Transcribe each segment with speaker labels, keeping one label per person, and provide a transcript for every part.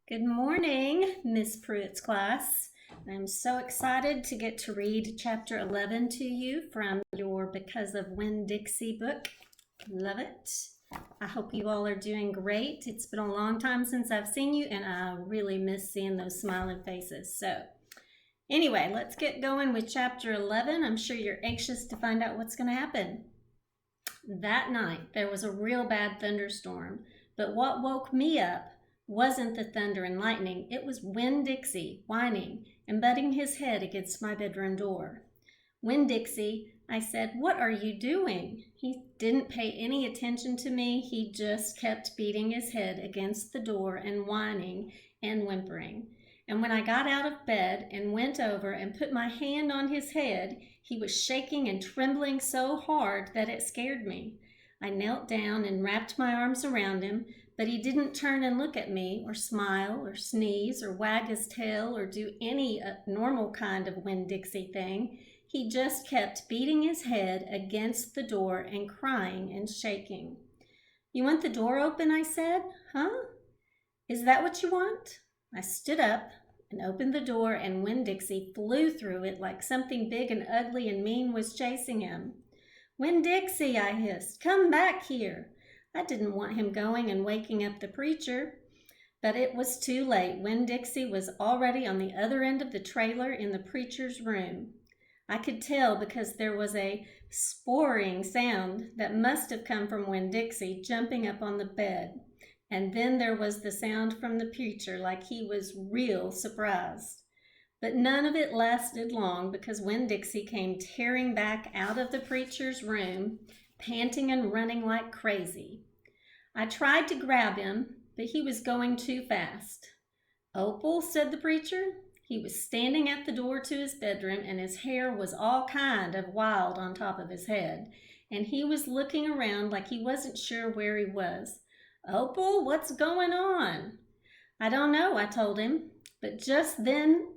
Speaker 1: Good morning, Miss Pruitt's class. I'm so excited to get to read chapter 11 to you from your Because of Winn Dixie book. Love it. I hope you all are doing great. It's been a long time since I've seen you, and I really miss seeing those smiling faces. So anyway, let's get going with chapter 11. I'm sure you're anxious to find out what's going to happen. That night, there was a real bad thunderstorm, but what woke me up wasn't the thunder and lightning. It was Winn Dixie whining and butting his head against my bedroom door. "Winn Dixie," I said, "what are you doing?" He didn't pay any attention to me. He just kept beating his head against the door and whining and whimpering. And when I got out of bed and went over and put my hand on his head, he was shaking and trembling so hard that it scared me. I knelt down and wrapped my arms around him, but he didn't turn and look at me or smile or sneeze or wag his tail or do any normal kind of Winn Dixie thing. He just kept beating his head against the door and crying and shaking. "You want the door open?" I said. "Huh? Is that what you want?" I stood up and opened the door, and Winn Dixie flew through it like something big and ugly and mean was chasing him. "Winn Dixie," I hissed, "come back here." I didn't want him going and waking up the preacher, but it was too late. Winn Dixie was already on the other end of the trailer in the preacher's room. I could tell because there was a sporing sound that must have come from Winn Dixie jumping up on the bed. And then there was the sound from the preacher, like he was real surprised. But none of it lasted long because Winn Dixie came tearing back out of the preacher's room, panting and running like crazy. I tried to grab him, but he was going too fast. "Opal," said the preacher. He was standing at the door to his bedroom, and his hair was all kind of wild on top of his head, and he was looking around like he wasn't sure where he was. "Opal, what's going on?" "I don't know," I told him. But just then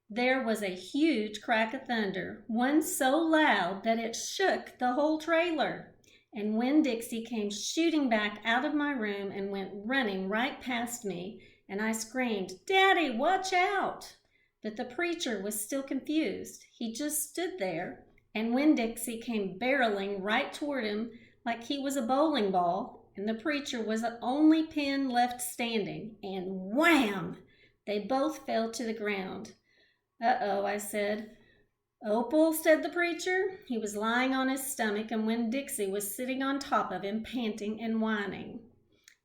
Speaker 1: there was a huge crack of thunder, one so loud that it shook the whole trailer. And Winn Dixie came shooting back out of my room and went running right past me, and I screamed, "Daddy, watch out!" But the preacher was still confused. He just stood there, and Winn Dixie came barreling right toward him like he was a bowling ball, and the preacher was the only pin left standing, and wham! They both fell to the ground. "Uh-oh," I said. "Opal," said the preacher. He was lying on his stomach, and Winn Dixie was sitting on top of him, panting and whining.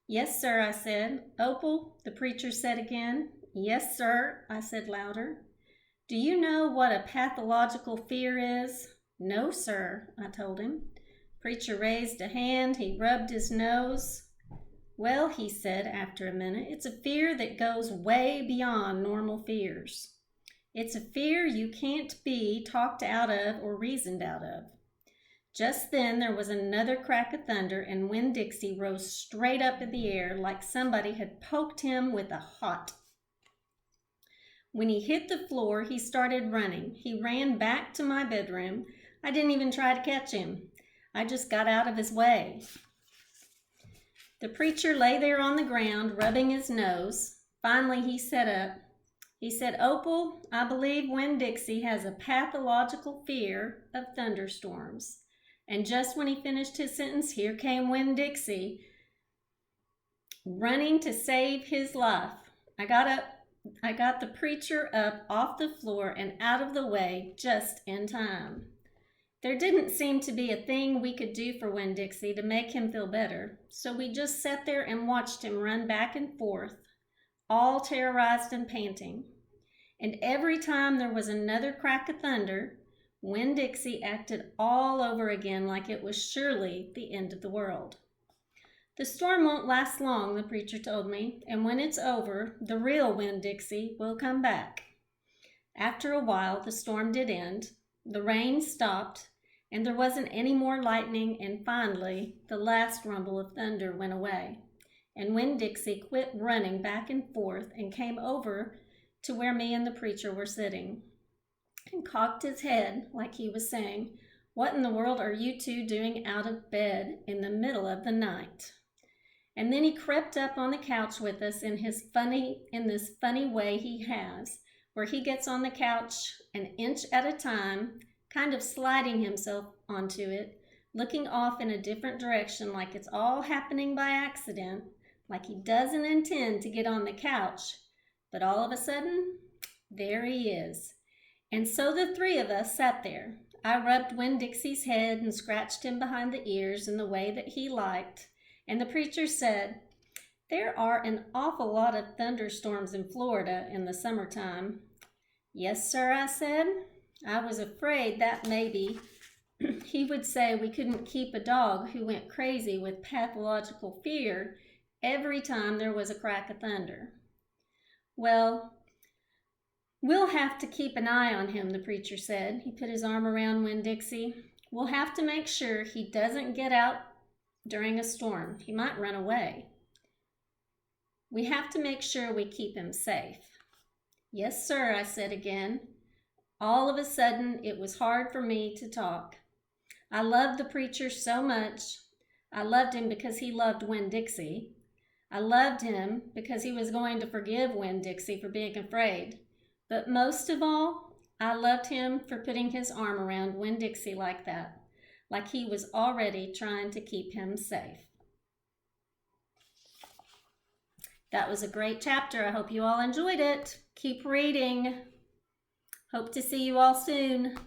Speaker 1: "Yes, sir," I said. "Opal," the preacher said again. "Yes, sir," I said louder. "Do you know what a pathological fear is?" "No, sir," I told him. Preacher raised a hand. He rubbed his nose. "Well," he said after a minute, "it's a fear that goes way beyond normal fears. It's a fear you can't be talked out of or reasoned out of." Just then there was another crack of thunder, and Winn Dixie rose straight up in the air like somebody had poked him with a hot. When he hit the floor, he started running. He ran back to my bedroom. I didn't even try to catch him. I just got out of his way. The preacher lay there on the ground, rubbing his nose. Finally, he sat up. He said, "Opal, I believe Winn Dixie has a pathological fear of thunderstorms." And just when he finished his sentence, here came Winn Dixie, running to save his life. I got the preacher up off the floor and out of the way just in time. There didn't seem to be a thing we could do for Winn Dixie to make him feel better, so we just sat there and watched him run back and forth, all terrorized and panting. And every time there was another crack of thunder, Winn Dixie acted all over again like it was surely the end of the world. "The storm won't last long," the preacher told me, "and when it's over, the real Winn Dixie will come back." After a while, the storm did end. The rain stopped, and there wasn't any more lightning, and finally, the last rumble of thunder went away. And Winn Dixie quit running back and forth and came over to where me and the preacher were sitting, and cocked his head like he was saying, "What in the world are you two doing out of bed in the middle of the night?" And then he crept up on the couch with us in this funny way he has, where he gets on the couch an inch at a time, kind of sliding himself onto it, looking off in a different direction like it's all happening by accident, like he doesn't intend to get on the couch. But all of a sudden, there he is. And so the three of us sat there. I rubbed Winn-Dixie's head and scratched him behind the ears in the way that he liked. And the preacher said, "There are an awful lot of thunderstorms in Florida in the summertime." "Yes, sir," I said. I was afraid that maybe he would say we couldn't keep a dog who went crazy with pathological fear every time there was a crack of thunder. "Well, we'll have to keep an eye on him," the preacher said. He put his arm around Winn-Dixie. "We'll have to make sure he doesn't get out during a storm. He might run away. We have to make sure we keep him safe." "Yes, sir," I said again. All of a sudden, it was hard for me to talk. I loved the preacher so much. I loved him because he loved Winn-Dixie. I loved him because he was going to forgive Winn-Dixie for being afraid. But most of all, I loved him for putting his arm around Winn-Dixie like that, like he was already trying to keep him safe. That was a great chapter. I hope you all enjoyed it. Keep reading. Hope to see you all soon.